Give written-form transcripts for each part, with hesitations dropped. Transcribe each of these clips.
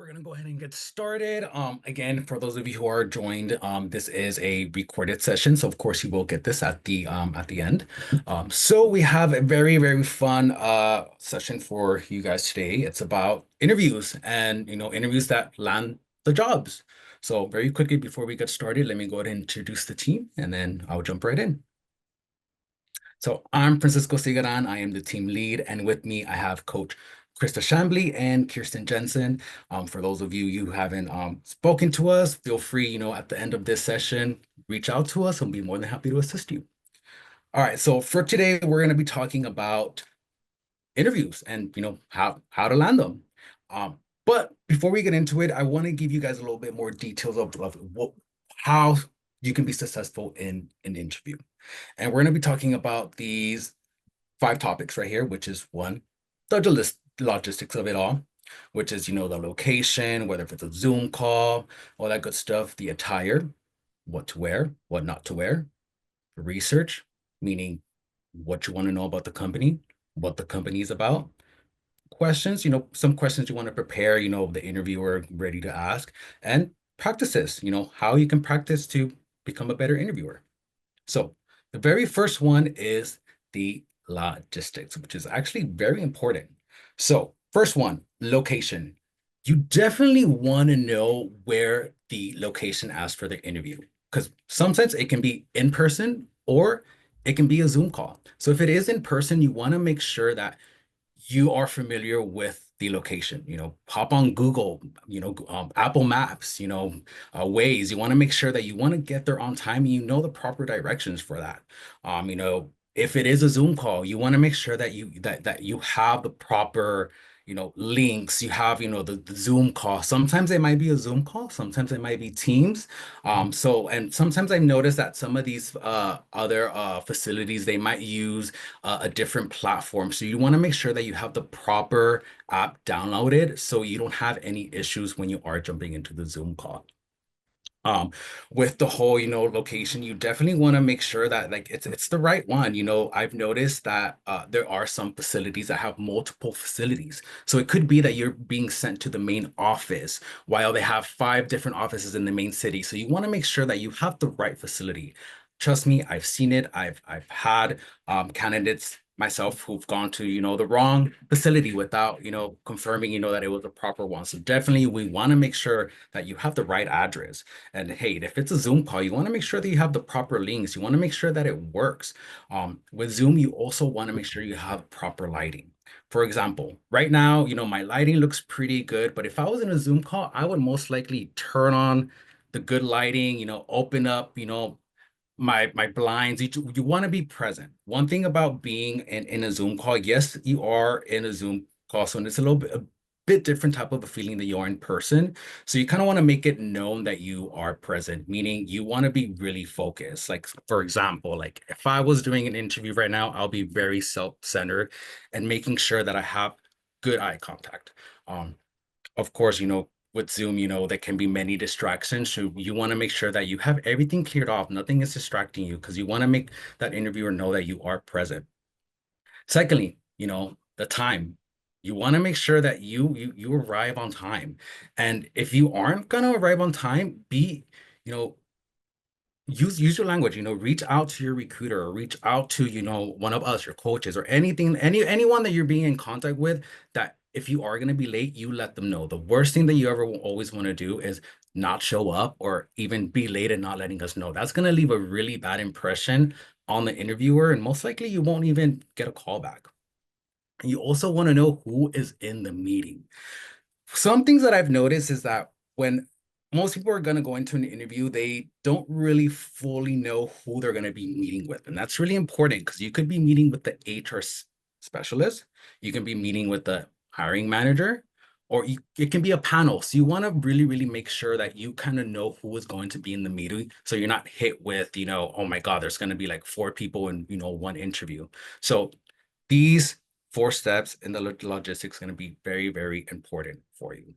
We're gonna go ahead and get started. Again, for those of you who are joined, this is a recorded session, so of course you will get this at the end. So we have a very fun session for you guys today. It's about interviews and interviews that land the jobs. So very quickly before we get started, let me go ahead and introduce the team, and then I'll jump right in. So I'm Francisco Sigaran. I am the team lead, and with me I have Coach Krista Shambly and Kirsten Jensen. For those of you who haven't spoken to us, feel free, at the end of this session, reach out to us and we'll be more than happy to assist you. All right, so for today, we're going to be talking about interviews and how to land them. But before we get into it, I want to give you guys a little bit more details of how you can be successful in an interview. And we're going to be talking about these 5 topics right here, which is one, the logistics of it all, which is, the location, whether if it's a Zoom call, all that good stuff, the attire, what to wear, what not to wear, research, meaning what you want to know about the company, what the company is about, questions, some questions you want to prepare, the interviewer ready to ask, and practices, how you can practice to become a better interviewer. So the very first one is the logistics, which is actually very important. So first one, location. You definitely want to know where the location asks for the interview, because sometimes it can be in person or it can be a Zoom call. So if it is in person, you want to make sure that you are familiar with the location. Hop on Google, Apple Maps, Waze. You want to make sure that you want to get there on time and you know the proper directions for that. If it is a Zoom call, you want to make sure that you have the proper links. You have the Zoom call. Sometimes it might be a Zoom call, sometimes it might be Teams. And sometimes I've noticed that some of these other facilities, they might use a different platform. So you want to make sure that you have the proper app downloaded so you don't have any issues when you are jumping into the Zoom call. With the whole, location, you definitely want to make sure that like it's the right one. I've noticed that there are some facilities that have multiple facilities. So it could be that you're being sent to the main office while they have 5 different offices in the main city. So you want to make sure that you have the right facility. Trust me, I've seen it. I've had candidates myself who've gone to the wrong facility without confirming that it was the proper one. So definitely we want to make sure that you have the right address. And hey, if it's a Zoom call, you want to make sure that you have the proper links. You want to make sure that it works. With Zoom, you also want to make sure you have proper lighting. For example, right now, my lighting looks pretty good, but if I was in a Zoom call, I would most likely turn on the good lighting, open up, my blinds. You want to be present. One thing about being in a Zoom call, yes, you are in a Zoom call, so it's a bit different type of a feeling that you are in person. So you kind of want to make it known that you are present, meaning you want to be really focused. Like, for example, like if I was doing an interview right now, I'll be very self-centered and making sure that I have good eye contact. Of course, with Zoom, there can be many distractions. So you want to make sure that you have everything cleared off. Nothing is distracting you because you want to make that interviewer know that you are present. Secondly, the time. You want to make sure that you arrive on time. And if you aren't gonna arrive on time, you know, use your language, reach out to your recruiter or reach out to, one of us, your coaches or anything, anyone that you're being in contact with, that if you are going to be late, you let them know. The worst thing that you ever will always want to do is not show up or even be late and not letting us know. That's going to leave a really bad impression on the interviewer, and most likely you won't even get a call back. You also want to know who is in the meeting. Some things that I've noticed is that when most people are going to go into an interview, they don't really fully know who they're going to be meeting with. And that's really important because you could be meeting with the HR specialist, you can be meeting with the hiring manager, or it can be a panel. So you want to really make sure that you kind of know who is going to be in the meeting. So you're not hit with, oh my God, there's going to be like 4 people in, one interview. So these 4 steps in the logistics going to be very important for you.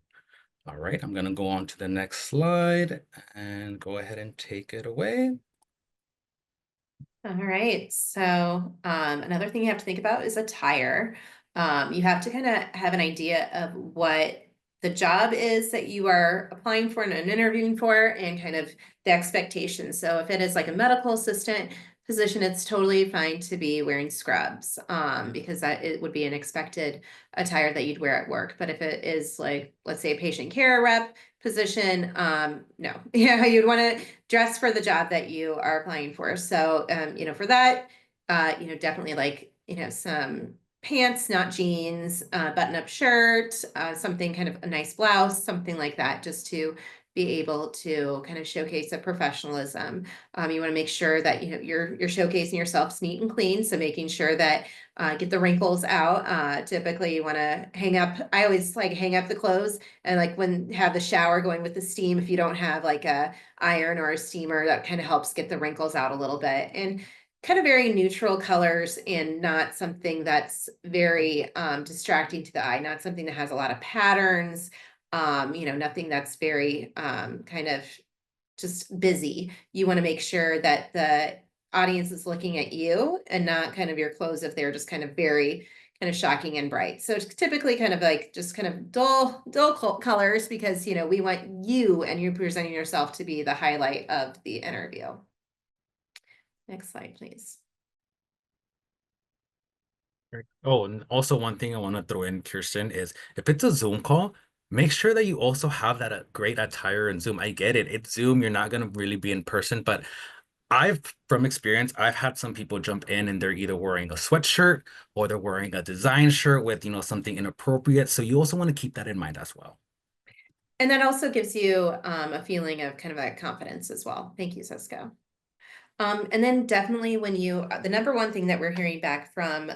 All right, I'm going to go on to the next slide and go ahead and take it away. All right. So another thing you have to think about is attire. You have to kind of have an idea of what the job is that you are applying for and interviewing for, and kind of the expectations. So if it is like a medical assistant position, it's totally fine to be wearing scrubs, because that it would be an expected attire that you'd wear at work. But if it is like, let's say, a patient care rep position, no, yeah, you'd want to dress for the job that you are applying for. So, for that, definitely like, some pants, not jeans, button-up shirt, something kind of a nice blouse, something like that, just to be able to kind of showcase a professionalism. You want to make sure that you're showcasing yourself neat and clean, so making sure that get the wrinkles out. Typically, you want to hang up. I always like hang up the clothes, and like when have the shower going with the steam. If you don't have like a iron or a steamer, that kind of helps get the wrinkles out a little bit. And kind of very neutral colors, and not something that's very distracting to the eye, not something that has a lot of patterns, nothing that's very kind of just busy. You want to make sure that the audience is looking at you and not kind of your clothes if they're just kind of very kind of shocking and bright. So it's typically kind of like just kind of dull colors, because we want you and you presenting yourself to be the highlight of the interview. Next slide, please. Oh, and also one thing I want to throw in, Kirsten, is if it's a Zoom call, make sure that you also have that great attire in Zoom. I get it. It's Zoom. You're not going to really be in person, but from experience, I've had some people jump in and they're either wearing a sweatshirt or they're wearing a design shirt with, something inappropriate. So you also want to keep that in mind as well. And that also gives you a feeling of kind of that confidence as well. Thank you, Cisco. And then definitely when the number one thing that we're hearing back from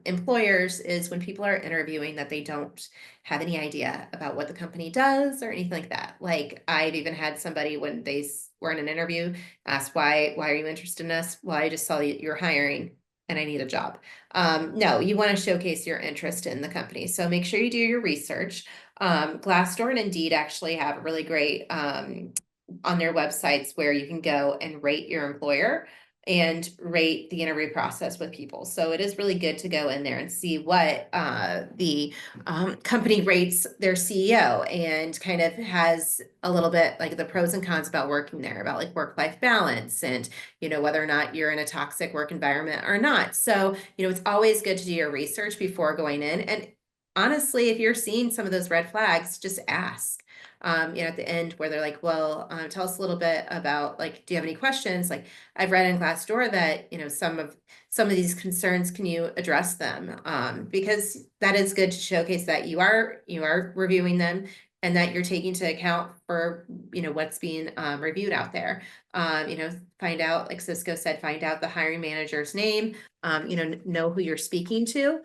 employers is when people are interviewing that they don't have any idea about what the company does or anything like that. Like I've even had somebody when they were in an interview ask, why are you interested in us? Well, I just saw you're hiring and I need a job. No, you want to showcase your interest in the company. So make sure you do your research. Glassdoor and Indeed actually have a really great on their websites where you can go and rate your employer and rate the interview process with people. So it is really good to go in there and see what the company rates their CEO, and kind of has a little bit like the pros and cons about working there, about like work-life balance, and whether or not you're in a toxic work environment or not. So it's always good to do your research before going in. And honestly, if you're seeing some of those red flags, just ask. At the end where they're like, well, tell us a little bit about, like, do you have any questions? Like I've read in Glassdoor that, some of these concerns, can you address them? Because that is good to showcase that you are reviewing them, and that you're taking into account for, what's being reviewed out there. Find out, like Cisco said, find out the hiring manager's name, know who you're speaking to.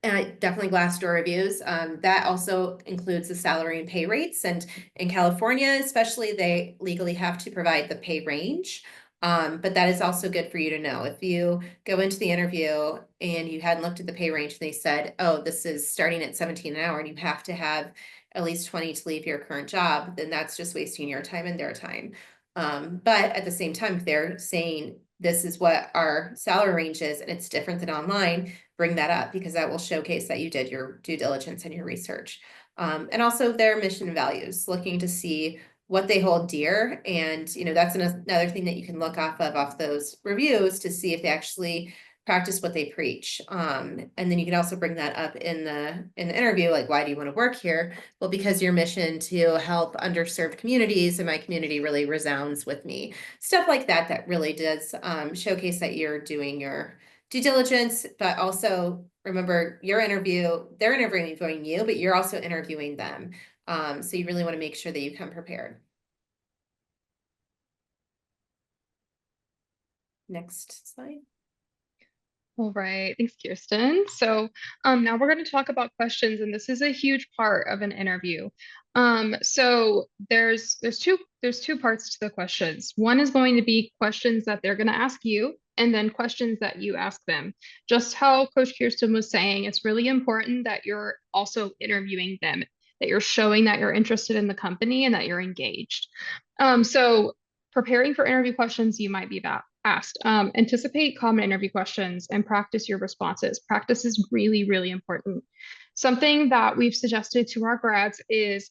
Definitely Glassdoor reviews. That also includes the salary and pay rates. And in California, especially, they legally have to provide the pay range. But that is also good for you to know. If you go into the interview and you hadn't looked at the pay range, and they said, oh, this is starting at 17 an hour and you have to have at least 20 to leave your current job, then that's just wasting your time and their time. But at the same time, if they're saying this is what our salary range is and it's different than online, bring that up, because that will showcase that you did your due diligence and your research. And also their mission and values, looking to see what they hold dear. And, that's another thing that you can look off those reviews to see if they actually practice what they preach. And then you can also bring that up in the interview, like, why do you want to work here? Well, because your mission to help underserved communities, and my community really resounds with me. Stuff like that, that really does showcase that you're doing your due diligence. But also remember, they're interviewing you, but you're also interviewing them. So you really want to make sure that you come prepared. Next slide. All right, thanks, Kirsten. So now we're going to talk about questions, and this is a huge part of an interview. So there's two parts to the questions. One is going to be questions that they're going to ask you, and then questions that you ask them. Just how Coach Kirsten was saying, it's really important that you're also interviewing them, that you're showing that you're interested in the company and that you're engaged. So preparing for interview questions, you might be asked. Anticipate common interview questions and practice your responses. Practice is really, really important. Something that we've suggested to our grads is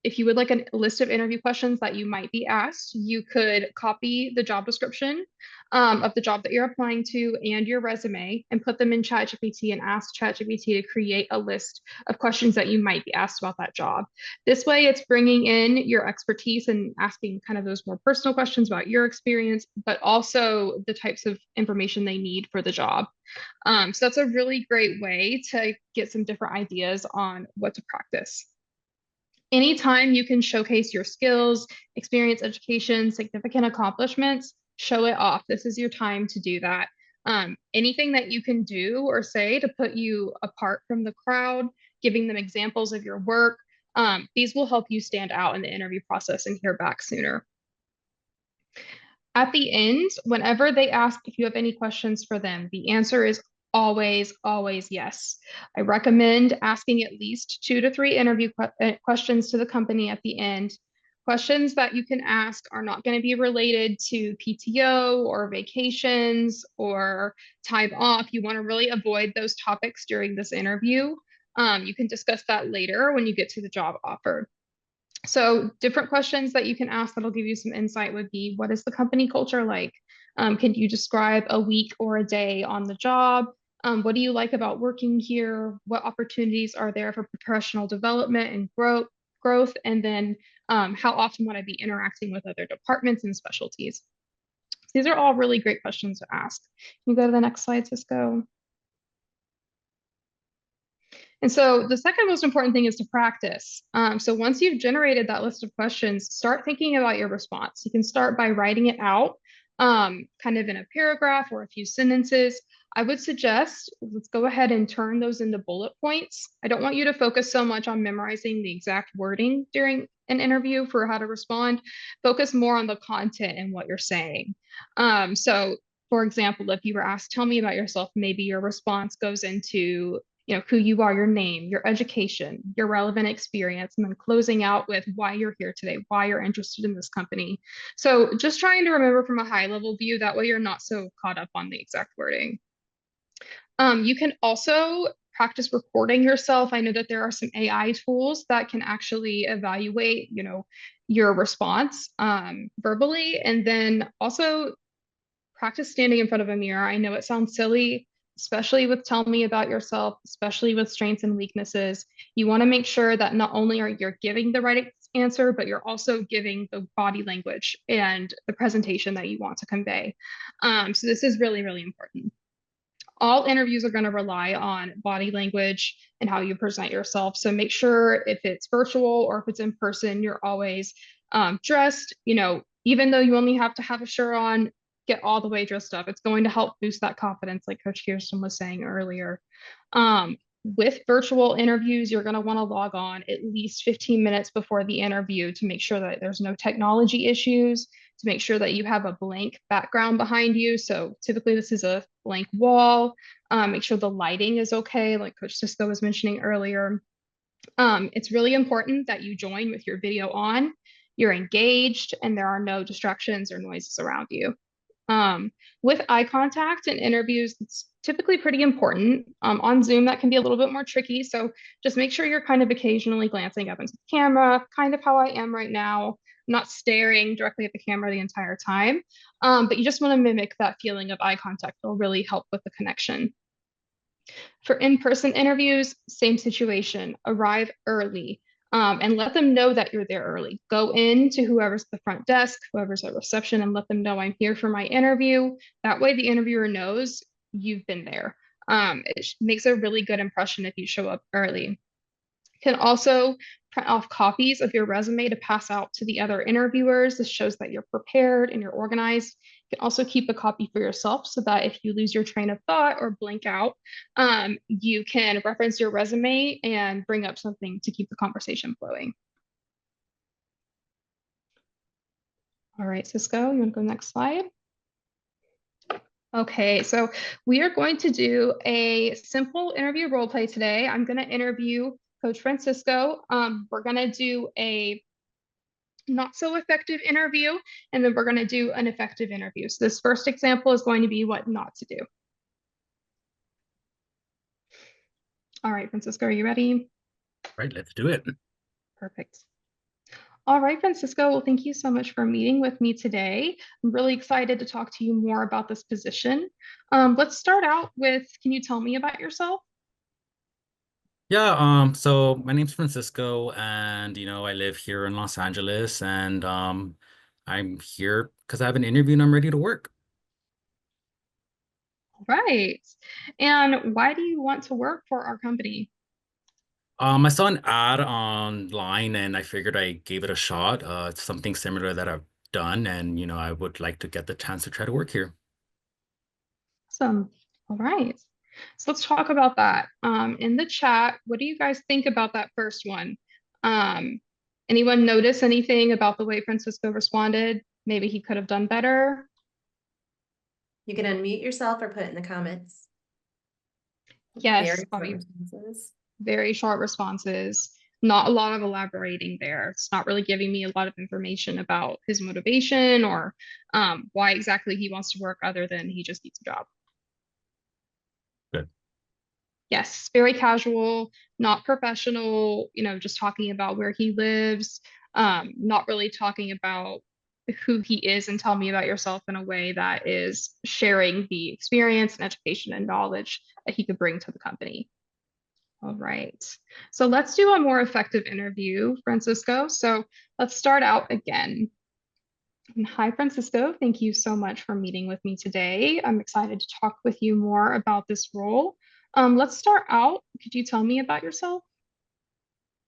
if you would like a list of interview questions that you might be asked, you could copy the job description of the job that you're applying to and your resume and put them in ChatGPT and ask ChatGPT to create a list of questions that you might be asked about that job. This way, it's bringing in your expertise and asking kind of those more personal questions about your experience, but also the types of information they need for the job. So that's a really great way to get some different ideas on what to practice. Anytime you can showcase your skills, experience, education, significant accomplishments, show it off. This is your time to do that. Anything that you can do or say to put you apart from the crowd, giving them examples of your work, these will help you stand out in the interview process and hear back sooner. At the end, whenever they ask if you have any questions for them, the answer is always, always yes. I recommend asking at least 2 to 3 interview questions to the company at the end. Questions that you can ask are not going to be related to PTO or vacations or time off. You want to really avoid those topics during this interview. You can discuss that later when you get to the job offer. So different questions that you can ask that'll give you some insight would be, what is the company culture like? Can you describe a week or a day on the job? What do you like about working here? What opportunities are there for professional development and growth? And then how often would I be interacting with other departments and specialties? These are all really great questions to ask. Can you go to the next slide, Cisco? And so the second most important thing is to practice. So once you've generated that list of questions, start thinking about your response. You can start by writing it out, kind of in a paragraph or a few sentences. I would suggest, let's go ahead and turn those into bullet points. I don't want you to focus so much on memorizing the exact wording during an interview for how to respond. Focus more on the content and what you're saying. So for example, if you were asked, tell me about yourself, maybe your response goes into who you are, your name, your education, your relevant experience, and then closing out with why you're here today, why you're interested in this company. So just trying to remember from a high level view, that way you're not so caught up on the exact wording. You can also practice recording yourself. I know that there are some AI tools that can actually evaluate, your response verbally, and then also practice standing in front of a mirror. I know it sounds silly, especially with tell me about yourself, especially with strengths and weaknesses. You want to make sure that not only are you giving the right answer, but you're also giving the body language and the presentation that you want to convey. So this is really, really important. All interviews are going to rely on body language and how you present yourself. So make sure if it's virtual or if it's in person, you're always dressed, even though you only have to have a shirt on, get all the way dressed up. It's going to help boost that confidence, like Coach Kirsten was saying earlier. With virtual interviews, you're going to want to log on at least 15 minutes before the interview to make sure that there's no technology issues, to make sure that you have a blank background behind you. So typically this is a blank wall. Make sure the lighting is okay, like Coach Cisco was mentioning earlier. It's really important that you join with your video on, you're engaged, and there are no distractions or noises around you. With eye contact in interviews, it's typically pretty important. On Zoom, that can be a little bit more tricky. So just make sure you're kind of occasionally glancing up into the camera, kind of how I am right now, not staring directly at the camera the entire time. But you just want to mimic that feeling of eye contact. It'll really help with the connection. For in-person interviews, same situation, arrive early. And let them know that you're there early. Go in to whoever's at the front desk, whoever's at reception, and let them know I'm here for my interview. That way the interviewer knows you've been there. It makes a really good impression if you show up early. You can also print off copies of your resume to pass out to the other interviewers. This shows that you're prepared and you're organized. You can also keep a copy for yourself so that if you lose your train of thought or blank out, you can reference your resume and bring up something to keep the conversation flowing. All right, Cisco, you want to go next slide? Okay, so we are going to do a simple interview role play today. I'm going to interview Coach Francisco. We're going to do a not so effective interview, and then we're going to do an effective interview. So this first example is going to be what not to do. All right, Francisco, are you ready? Right, let's do it. Perfect. All right, Francisco, well, thank you so much for meeting with me today. I'm really excited to talk to you more about this position. Let's start out with, can you tell me about yourself? Yeah, so my name's Francisco, and I live here in Los Angeles, and I'm here because I have an interview and I'm ready to work. Right. And why do you want to work for our company? I saw an ad online and I figured I gave it a shot. It's something similar that I've done, and I would like to get the chance to try to work here. Awesome. All right. So let's talk about that. In the chat, what do you guys think about that first one? Um, Anyone notice anything about the way Francisco responded? Maybe he could have done better. You can unmute yourself or put it in the comments. Yes, Very short Bobby, responses. very short responses. Not a lot of elaborating there. It's not really giving me a lot of information about his motivation or why exactly he wants to work other than he just needs a job. Good. Yes, very casual, not professional, just talking about where he lives, not really talking about who he is and tell me about yourself in a way that is sharing the experience and education and knowledge that he could bring to the company. All right. So let's do a more effective interview, Francisco. So let's start out again. Hi, Francisco. Thank you so much for meeting with me today. I'm excited to talk with you more about this role. Let's start out. Could you tell me about yourself?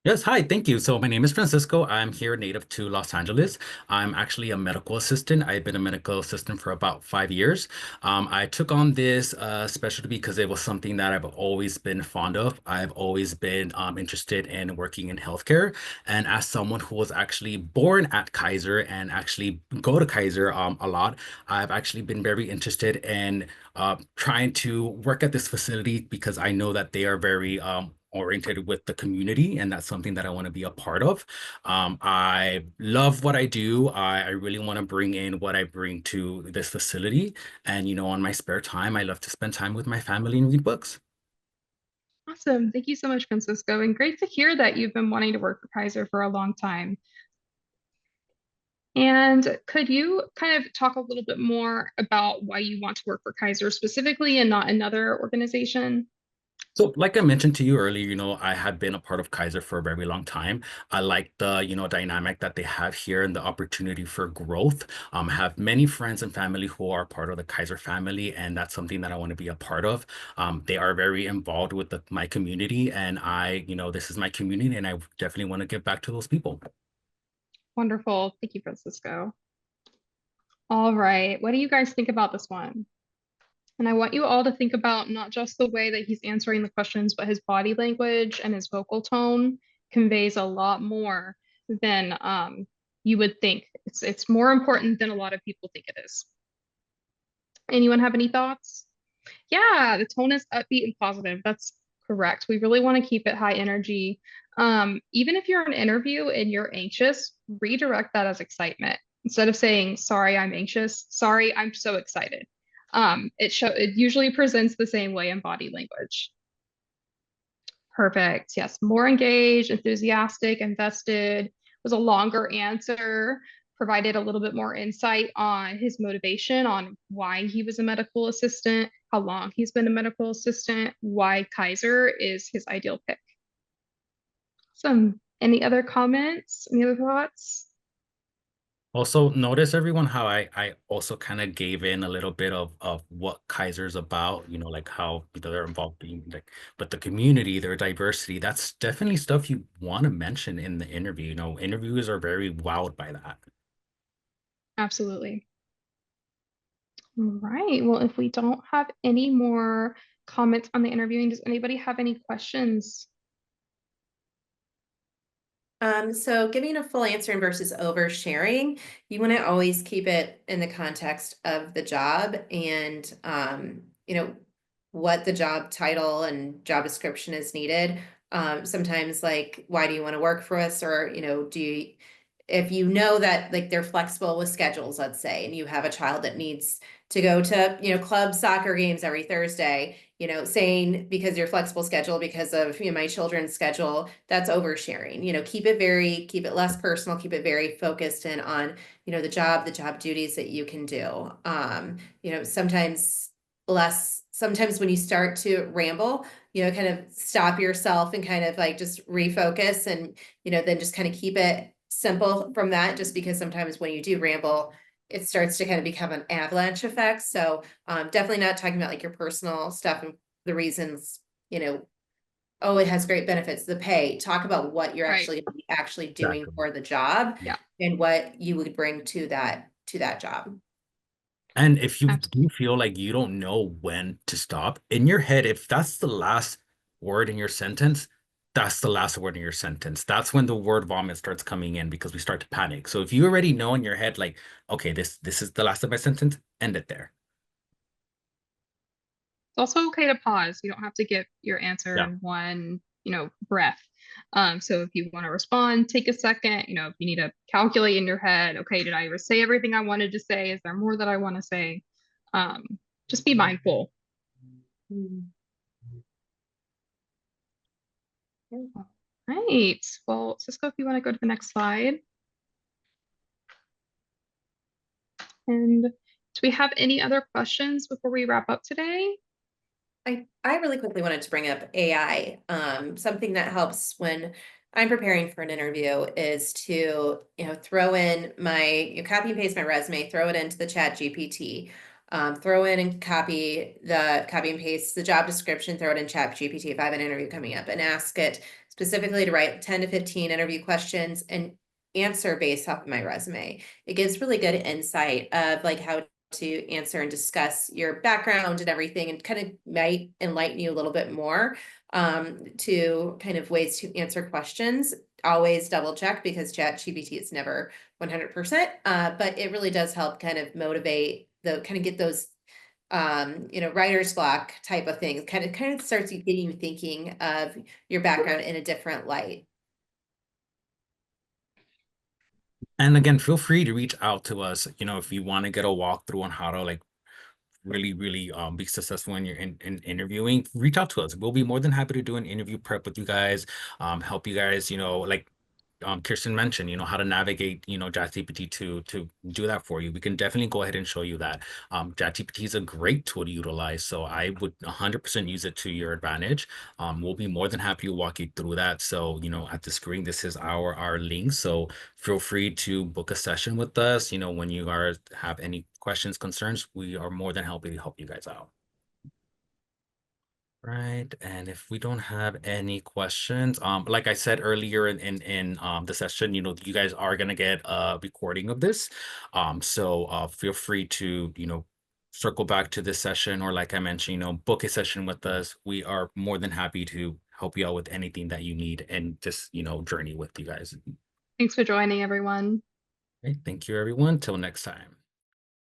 Yes, hi, thank you. So my name is Francisco. I'm here native to Los Angeles. I'm actually a medical assistant. I've been a medical assistant for about 5 years. I took on this specialty because it was something that I've always been fond of. I've always been interested in working in healthcare. And as someone who was actually born at Kaiser and actually go to Kaiser a lot, I've actually been very interested in trying to work at this facility because I know that they are very oriented with the community, and that's something that I want to be a part of. I love what I do. I really want to bring in what I bring to this facility. And, on my spare time, I love to spend time with my family and read books. Awesome. Thank you so much, Francisco. And great to hear that you've been wanting to work for Kaiser for a long time. And could you kind of talk a little bit more about why you want to work for Kaiser specifically and not another organization? So, like I mentioned to you earlier, I had been a part of Kaiser for a very long time. I like the, dynamic that they have here and the opportunity for growth. I have many friends and family who are part of the Kaiser family, and that's something that I want to be a part of. They are very involved with my community, and this is my community, and I definitely want to give back to those people. Wonderful. Thank you, Francisco. All right. What do you guys think about this one? And I want you all to think about not just the way that he's answering the questions, but his body language and his vocal tone conveys a lot more than you would think. It's more important than a lot of people think it is. Anyone have any thoughts? Yeah, the tone is upbeat and positive. That's correct. We really want to keep it high energy. Even if you're in an interview and you're anxious, redirect that as excitement. Instead of saying, sorry, I'm anxious, sorry, I'm so excited. It usually presents the same way in body language. Perfect. Yes, more engaged, enthusiastic, invested was a longer answer, provided a little bit more insight on his motivation, on why he was a medical assistant, how long he's been a medical assistant, why Kaiser is his ideal pick. Any other comments? Any other thoughts? Also, notice everyone how I also kind of gave in a little bit of what Kaiser's about, like how they're involved in like with the community, their diversity. That's definitely stuff you want to mention in the interview. Interviewers are very wowed by that. Absolutely. All right. Well, if we don't have any more comments on the interviewing, does anybody have any questions? So giving a full answer versus oversharing, you want to always keep it in the context of the job and, what the job title and job description is needed. Sometimes like, why do you want to work for us? Or, if you know that like they're flexible with schedules, let's say, and you have a child that needs to go to, club soccer games every Thursday, saying because your flexible schedule, because of, my children's schedule, that's oversharing, keep it less personal, keep it very focused in on, the job duties that you can do. Sometimes when you start to ramble, kind of stop yourself and kind of like just refocus and, then just kind of keep it simple from that, just because sometimes when you do ramble, it starts to kind of become an avalanche effect. So definitely not talking about like your personal stuff and the reasons, oh, it has great benefits, the pay. Talk about what you're Right. actually doing Exactly. for the job Yeah. and what you would bring to that job. And if you Absolutely. do feel like you don't know when to stop, in your head, if that's the last word in your sentence, that's the last word in your sentence. That's when the word vomit starts coming in because we start to panic. So if you already know in your head, like, okay, this is the last of my sentence, end it there. It's also okay to pause. You don't have to get your answer Yeah. in one, breath. So if you want to respond, take a second. If you need to calculate in your head, okay, did I ever say everything I wanted to say? Is there more that I want to say? Um, just be mindful. Mm. All right. Well, Cisco, if you want to go to the next slide. And do we have any other questions before we wrap up today? I really quickly wanted to bring up AI. Something that helps when I'm preparing for an interview is to, throw in copy and paste my resume, throw it into the chat GPT, throw in and copy and paste the job description, throw it in chat GPT if I have an interview coming up, and ask it specifically to write 10 to 15 interview questions and answer based off of my resume. It gives really good insight of like how to answer and discuss your background and everything, and kind of might enlighten you a little bit more to kind of ways to answer questions. Always double check, because ChatGPT is never 100%, but it really does help kind of motivate get those writer's block type of things, kind of starts you getting you thinking of your background in a different light. And again, feel free to reach out to us, if you want to get a walkthrough on how to like really be successful in your in interviewing, reach out to us. We'll be more than happy to do an interview prep with you guys, help you guys, like Kirsten mentioned, how to navigate, ChatGPT to do that for you. We can definitely go ahead and show you that. ChatGPT is a great tool to utilize, so I would 100% use it to your advantage. We'll be more than happy to walk you through that. So, at the screen, this is our link. So feel free to book a session with us. When you have any questions, concerns, we are more than happy to help you guys out. Right, and if we don't have any questions, like I said earlier in the session, you guys are gonna get a recording of this. So feel free to, circle back to this session, or like I mentioned, book a session with us. We are more than happy to help you out with anything that you need and just, journey with you guys. Thanks for joining, everyone. Okay, thank you, everyone. Till next time.